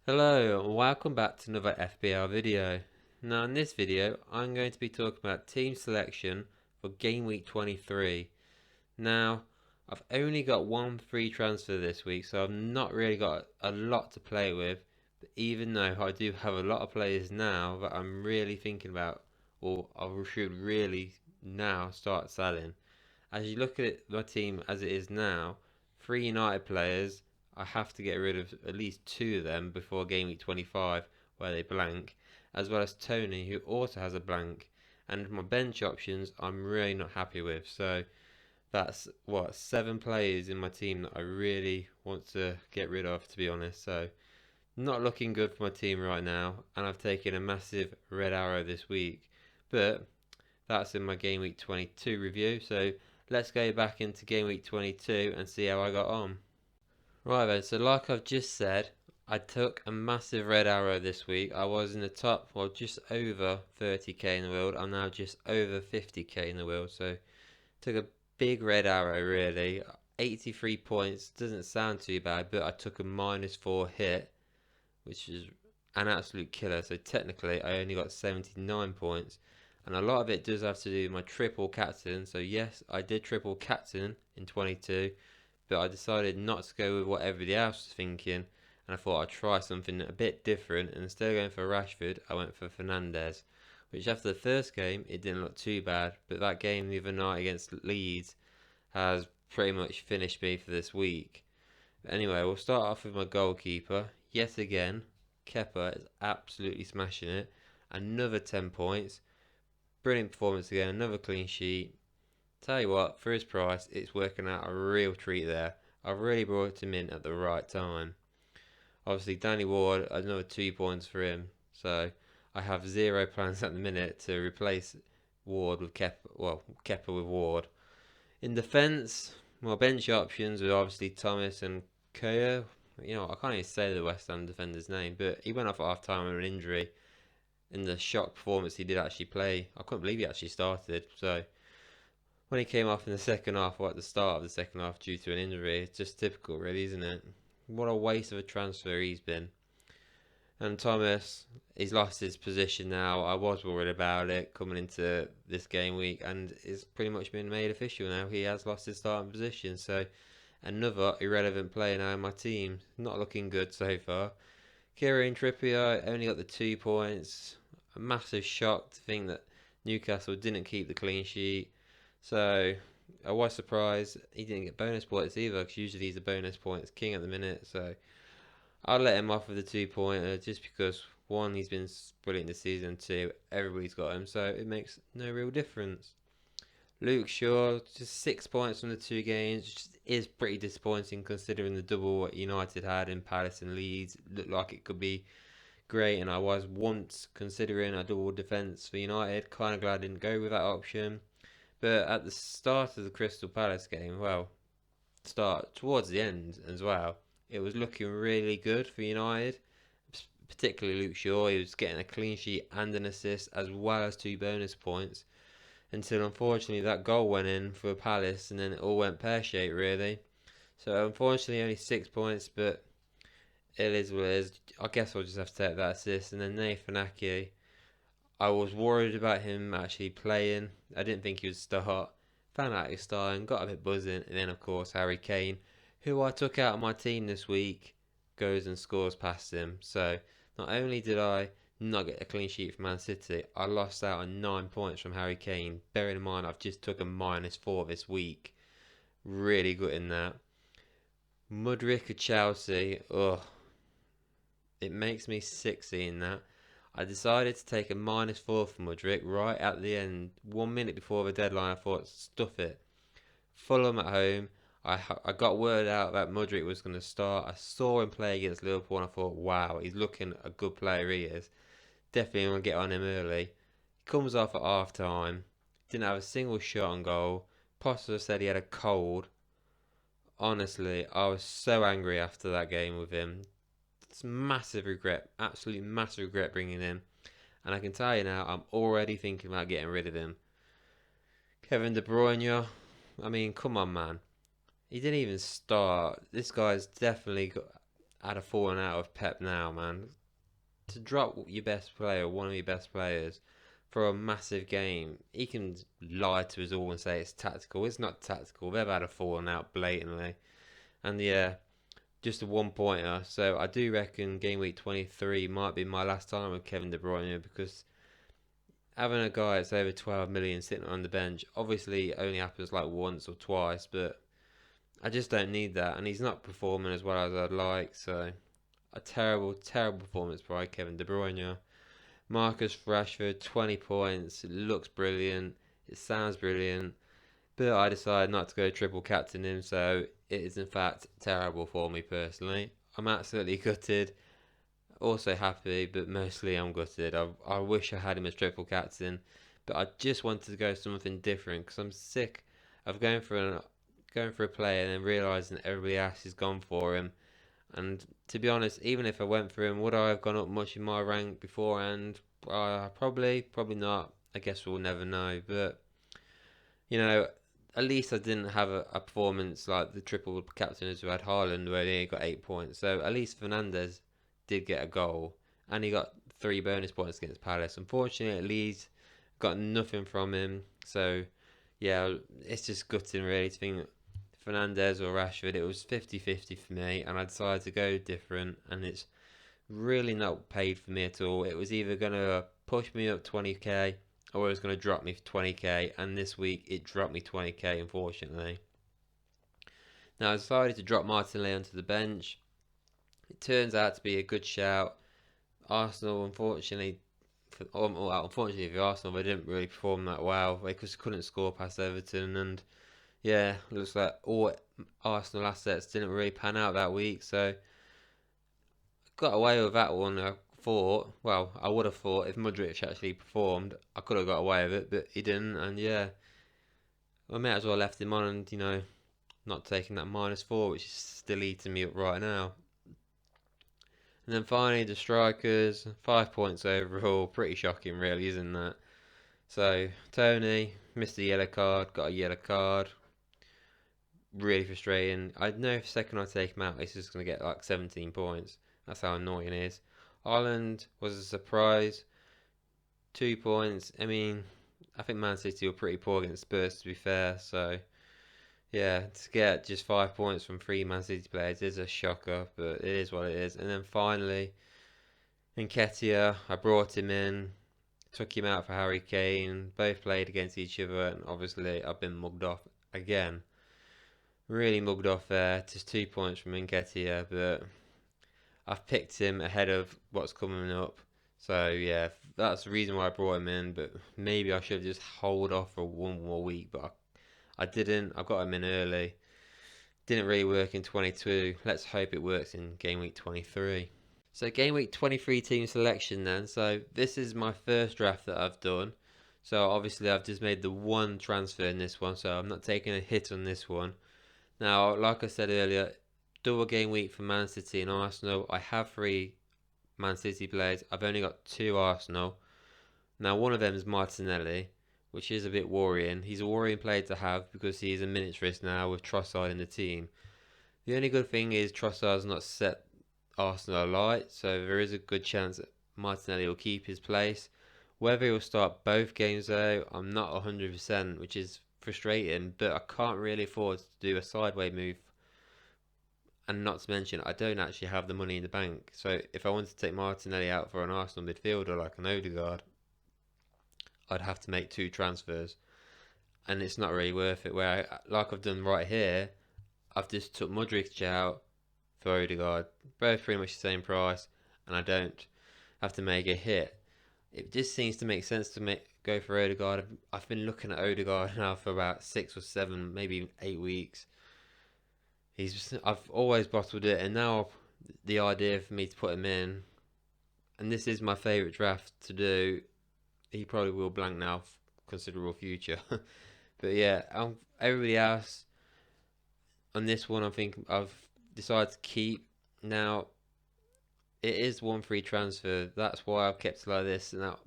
Hello and welcome back to another FPL video. Now in this video I'm going to be talking about team selection for game week 23. Now I've only got one free transfer this week, so I've not really got a lot to play with, but even though I do have a lot of players now that I'm really thinking about, or I should really now start selling. As you look at my team as it is now, 3 United players, I have to get rid of at least 2 of them before game week 25 where they blank, as well as Tony who also has a blank. And my bench options I'm really not happy with, so that's what 7 players in my team that I really want to get rid of, to be honest. So not looking good for my team right now, and I've taken a massive red arrow this week, but that's in my game week 22 review. So let's go back into game week 22 and see how I got on. Right then, so like I've just said, I took a massive red arrow this week. I was in the top, well, just over 30k in the world. I'm now just over 50k in the world. So took a big red arrow really. 83 points doesn't sound too bad, but I took a -4 hit, which is an absolute killer. So technically, I only got 79 points. And a lot of it does have to do with my triple captain. So yes, I did triple captain in 22, but I decided not to go with what everybody else was thinking, and I thought I'd try something a bit different. And instead of going for Rashford, I went for Fernandez, which after the first game, it didn't look too bad, but that game the other night against Leeds has pretty much finished me for this week. But anyway, we'll start off with my goalkeeper. Yet again, Kepa is absolutely smashing it. Another 10 points. Brilliant performance again, another clean sheet. Tell you what, for his price, it's working out a real treat there. I've really brought him in at the right time. Obviously, Danny Ward, another 2 points for him. So I have zero plans at the minute to replace Ward with Kepa with Ward. In defence, my bench options are obviously Thomas and Kerr. I can't even say the West Ham defender's name, but he went off at half time with an injury. In the shock performance, he did actually play. I couldn't believe he actually started. So when he came off in the second half, or at the start of the second half, due to an injury, it's just typical, really, isn't it? What a waste of a transfer he's been. And Thomas, he's lost his position now. I was worried about it coming into this game week, and it's pretty much been made official now. He has lost his starting position, so another irrelevant player now in my team. Not looking good so far. Kieran Trippier only got the 2 points. A massive shock to think that Newcastle didn't keep the clean sheet. So I was surprised he didn't get bonus points either, because usually he's a bonus points king at the minute. So I'll let him off with the 2 pointer just because one, he's been brilliant this season, two, everybody's got him, so it makes no real difference. Luke Shaw, just 6 points from the 2 games, which is pretty disappointing considering the double what United had in Palace and Leeds. It looked like it could be great, and I was once considering a double defence for United. Kind of glad I didn't go with that option. But at the start of the Crystal Palace game, well, towards the end as well, it was looking really good for United, particularly Luke Shaw. He was getting a clean sheet and an assist, as well as 2 bonus points, until unfortunately that goal went in for Palace, and then it all went pear-shaped, really. So unfortunately only 6 points, but it is what it is. I guess I'll just have to take that assist. And then Nathan Ake, I was worried about him actually playing. I didn't think he would start. Found out he was starting, got a bit buzzing, and then of course Harry Kane, who I took out of my team this week, goes and scores past him. So not only did I not get a clean sheet for Man City, I lost out on 9 points from Harry Kane. Bearing in mind I've just took a -4 this week. Really good in that. Mudryk of Chelsea, ugh, it makes me sick seeing that. I decided to take a -4 for Mudryk right at the end, 1 minute before the deadline. I thought, stuff it. Fulham at home. I got word out that Mudryk was going to start. I saw him play against Liverpool, and I thought, wow, he's looking a good player. He is. Definitely want to get on him early. He comes off at half time. Didn't have a single shot on goal. Poster said he had a cold. Honestly, I was so angry after that game with him. It's massive regret, absolutely massive regret bringing him. And I can tell you now, I'm already thinking about getting rid of him. Kevin De Bruyne, I mean, come on, man. He didn't even start. This guy's definitely got had a falling out with Pep now, man. To drop your best player, one of your best players, for a massive game, he can lie to us all and say it's tactical. It's not tactical. They've had a falling out blatantly. And yeah, just a 1 pointer. So I do reckon game week 23 might be my last time with Kevin De Bruyne, because having a guy that's over 12 million sitting on the bench obviously only happens like once or twice, but I just don't need that. And he's not performing as well as I'd like. So a terrible, terrible performance by Kevin De Bruyne. Marcus Rashford, 20 points. It looks brilliant. It sounds brilliant. But I decided not to go triple captain him, so it is in fact terrible for me personally. I'm absolutely gutted. Also happy, but mostly I'm gutted. I wish I had him as triple captain, but I just wanted to go something different because I'm sick of going for a player and then realising everybody else has gone for him. And to be honest, even if I went for him, would I have gone up much in my rank beforehand? Probably not. I guess we'll never know. But you know, at least I didn't have a performance like the triple captains who had Haaland, where he got 8 points. So at least Fernandes did get a goal, and he got 3 bonus points against Palace. Unfortunately, Leeds got nothing from him. So yeah, it's just gutting really to think Fernandes or Rashford. It was 50-50 for me, and I decided to go different, and it's really not paid for me at all. It was either going to push me up 20k or it was going to drop me 20k, and this week it dropped me 20k, unfortunately. Now I decided to drop Martinelli onto the bench. It turns out to be a good shout. Arsenal, unfortunately, unfortunately for Arsenal, they didn't really perform that well. They just couldn't score past Everton, and yeah, looks like all Arsenal assets didn't really pan out that week. So got away with that one. I thought, well, I would have thought if Mudryk actually performed, I could have got away with it, but he didn't, and yeah, I may as well left him on, and not taking that -4, which is still eating me up right now. And then finally, the strikers, 5 points overall. Pretty shocking, really, isn't that? So, Tony missed a yellow card, got a yellow card. Really frustrating. I know if second I take him out, he's just going to get like 17 points. That's how annoying it is. Ireland was a surprise. 2 points. I mean, I think Man City were pretty poor against Spurs, to be fair. So, yeah, to get just 5 points from 3 Man City players is a shocker, but it is what it is. And then finally, Nketiah, I brought him in, took him out for Harry Kane. Both played against each other, and obviously I've been mugged off again. Really mugged off there. Just 2 points from Nketiah, but I've picked him ahead of what's coming up. So yeah, that's the reason why I brought him in. But maybe I should have just hold off for one more week, but I didn't. I got him in early. Didn't really work in 22. Let's hope it works in game week 23. So game week 23 team selection then. So this is my first draft that I've done. So obviously I've just made the one transfer in this one, so I'm not taking a hit on this one. Now, like I said earlier, double game week for Man City and Arsenal. I have 3 Man City players. I've only got 2 Arsenal. Now, one of them is Martinelli, which is a bit worrying. He's a worrying player to have because he is a minutes risk now with Trossard in the team. The only good thing is Trossard's not set Arsenal alight, so there is a good chance that Martinelli will keep his place. Whether he'll start both games though, I'm not 100%, which is frustrating, but I can't really afford to do a sideways move, and not to mention I don't actually have the money in the bank. So if I wanted to take Martinelli out for an Arsenal midfielder like an Odegaard, I'd have to make 2 transfers, and it's not really worth it. Where like I've done right here, I've just took Mudryk out for Odegaard, both pretty much the same price, and I don't have to make a hit. It just seems to make sense to go for Odegaard. I've been looking at Odegaard now for about 6 or 7, maybe even 8 weeks. I've always bottled it, and now the idea for me to put him in, and this is my favourite draft to do. He probably will blank now, considerable future. But yeah, everybody else on this one, I think I've decided to keep. Now, it is one free transfer. That's why I've kept it like this. Now,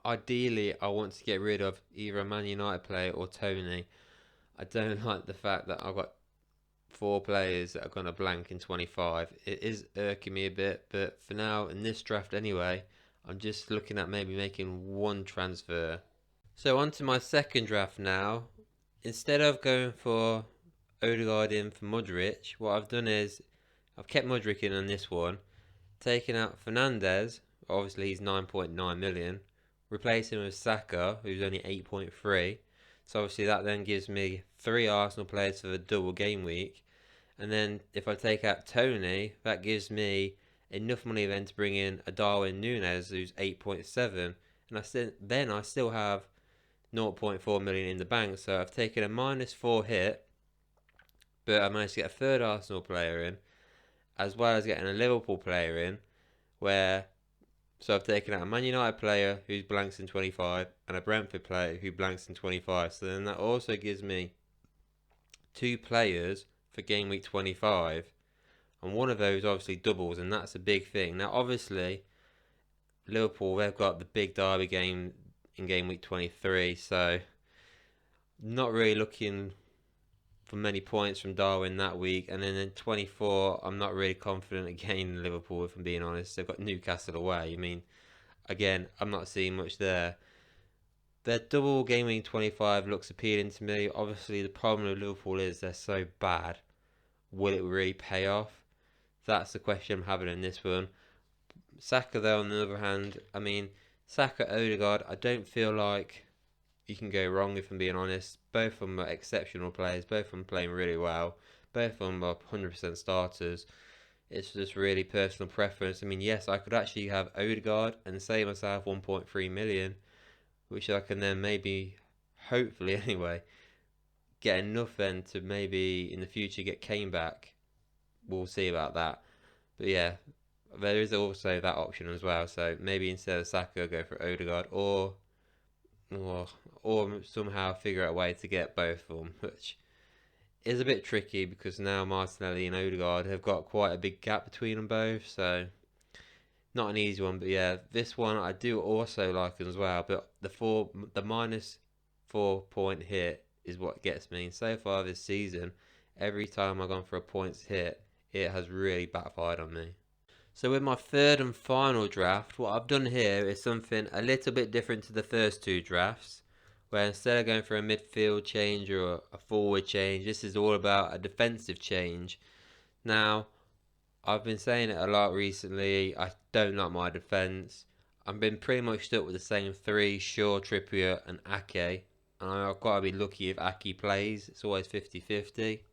ideally, I want to get rid of either a Man United player or Tony. I don't like the fact that I've got 4 players that are going to blank in 25. It is irking me a bit, but for now, in this draft anyway, I'm just looking at maybe making 1 transfer. So on to my second draft now. Instead of going for Odegaard in for Modric, what I've done is I've kept Modric in on this one, taken out Fernandez, obviously he's 9.9 million, replacing him with Saka, who's only 8.3. So obviously that then gives me 3 Arsenal players for the double game week. And then if I take out Tony, that gives me enough money then to bring in a Darwin Núñez, who's 8.7. And I still have 0.4 million in the bank. So I've taken a -4 hit, but I managed to get a third Arsenal player in, as well as getting a Liverpool player in, so I've taken out a Man United player who blanks in 25 and a Brentford player who blanks in 25. So then that also gives me 2 players for game week 25, and one of those obviously doubles, and that's a big thing. Now obviously Liverpool, they've got the big derby game in game week 23, so not really looking for many points from Darwin that week. And then in 24, I'm not really confident again in Liverpool, if I'm being honest. They've got Newcastle away. I mean, again, I'm not seeing much there. Their double game week 25 looks appealing to me. Obviously, the problem with Liverpool is they're so bad. Will it really pay off? That's the question I'm having in this one. Saka, though, on the other hand, I mean, Saka, Odegaard, I don't feel like you can go wrong, if I'm being honest. Both of them are exceptional players. Both of them playing really well. Both of them are 100% starters. It's just really personal preference. I mean, yes, I could actually have Odegaard and save myself 1.3 million, which I can then maybe, hopefully anyway, get enough then to maybe in the future get Kane back. We'll see about that. But yeah, there is also that option as well. So maybe instead of Saka, go for Odegaard, or somehow figure out a way to get both of them, which is a bit tricky because now Martinelli and Odegaard have got quite a big gap between them both, so not an easy one. But yeah, this one I do also like as well, but the -4 point hit is what gets me. And so far this season, every time I've gone for a points hit, it has really backfired on me. So with my third and final draft, what I've done here is something a little bit different to the first 2 drafts, where instead of going for a midfield change or a forward change, this is all about a defensive change. Now, I've been saying it a lot recently, I don't like my defence. I've been pretty much stuck with the same 3, Shaw, Trippier and Ake, and I've got to be lucky if Ake plays. It's always 50-50.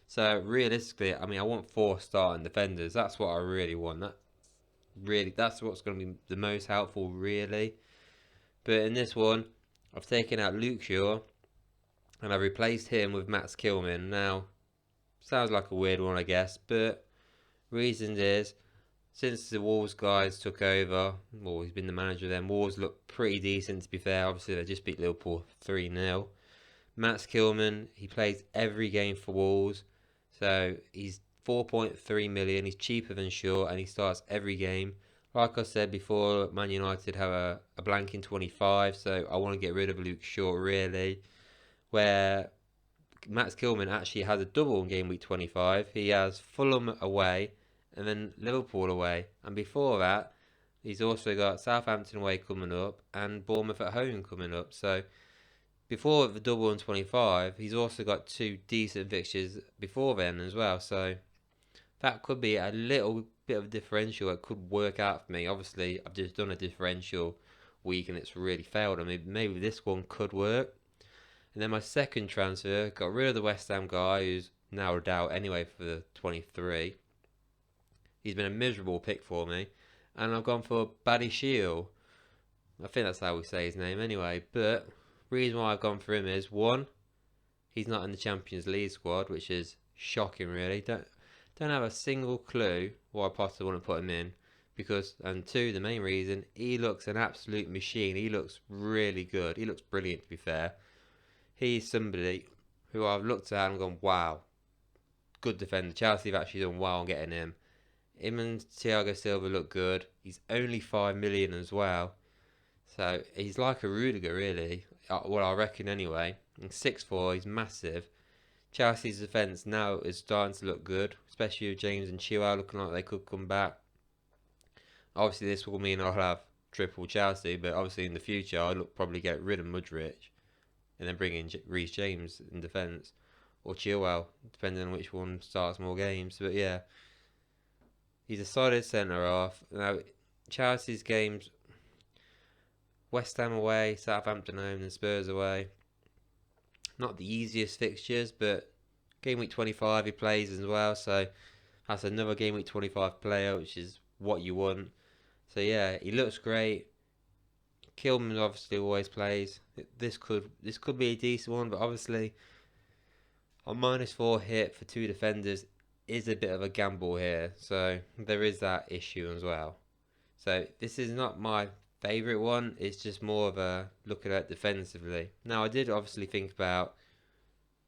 So realistically, I mean, I want 4 starting defenders. That's what I really want. That's what's going to be the most helpful, really. But in this one, I've taken out Luke Shaw and I've replaced him with Max Kilman. Now, sounds like a weird one, I guess, but reason is, since the Wolves guys took over, well, he's been the manager then, Wolves look pretty decent, to be fair. Obviously, they just beat Liverpool 3-0. Max Kilman, he plays every game for Wolves, so he's 4.3 million. He's cheaper than Shaw, and he starts every game. Like I said before, Man United have a blank in 25, so I want to get rid of Luke Shaw, really. Where Max Kilman actually has a double in game week 25. He has Fulham away and then Liverpool away. And before that, he's also got Southampton away coming up and Bournemouth at home coming up. So before the double in 25, he's also got 2 decent fixtures before then as well. So that could be a little bit of a differential. It could work out for me. Obviously, I've just done a differential week and it's really failed. I mean, maybe this one could work. And then my second transfer, got rid of the West Ham guy who's now a doubt anyway for the 23. He's been a miserable pick for me. And I've gone for Buddy Shield. I think that's how we say his name anyway. But reason why I've gone for him is, 1, he's not in the Champions League squad, which is shocking really. Don't have a single clue why Potter want to put him in. And 2, the main reason, he looks an absolute machine. He looks really good. He looks brilliant, to be fair. He's somebody who I've looked at and gone, wow, good defender. Chelsea have actually done well on getting him. Him and Thiago Silva look good. He's only 5 million as well. So he's like a Rudiger, really. Well, I reckon anyway. And 6'4", he's massive. Chelsea's defence now is starting to look good, especially with James and Chilwell looking like they could come back. Obviously, this will mean I'll have triple Chelsea, but obviously in the future I'll probably get rid of Mudryk and then bring in Reece James in defence, or Chilwell, depending on which one starts more games. But yeah, he's a solid centre half. Now, Chelsea's games: West Ham away, Southampton home, and Spurs away. Not the easiest fixtures, but game week 25 he plays as well, so that's another game week 25 player, which is what you want. So yeah, he looks great. Kilman obviously always plays. This could be a decent one, but obviously a -4 hit for 2 defenders is a bit of a gamble here, so there is that issue as well. So this is not my favourite one, it's just more of a looking at defensively. Now I did obviously think about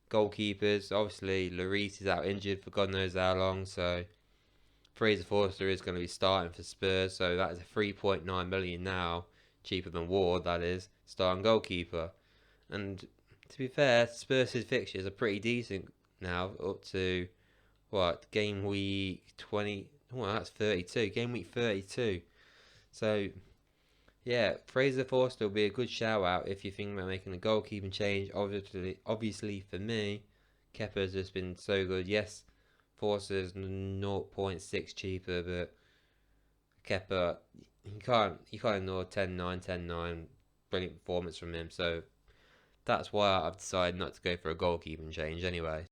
goalkeepers. Obviously Lloris is out injured for God knows how long, so Fraser Forster is going to be starting for Spurs, so that is a 3.9 million now, cheaper than Ward, that is, starting goalkeeper. And to be fair, Spurs' fixtures are pretty decent now, up to what, game week 20, well that's 32, game week 32. So yeah, Fraser Forster will be a good shout out if you think about making a goalkeeping change. Obviously for me, Kepa's just been so good. Yes, Forster's 0.6 cheaper, but Kepa, you can't ignore 10-9, 10-9. Brilliant performance from him. So that's why I've decided not to go for a goalkeeping change anyway.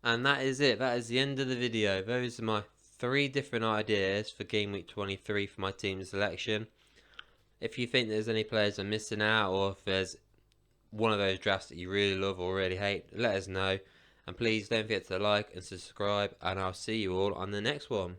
And that is it. That is the end of the video. Those are my 3 different ideas for game week 23 for my team selection. If you think there's any players I'm missing out, or if there's one of those drafts that you really love or really hate, let us know. And please don't forget to like and subscribe, and I'll see you all on the next one.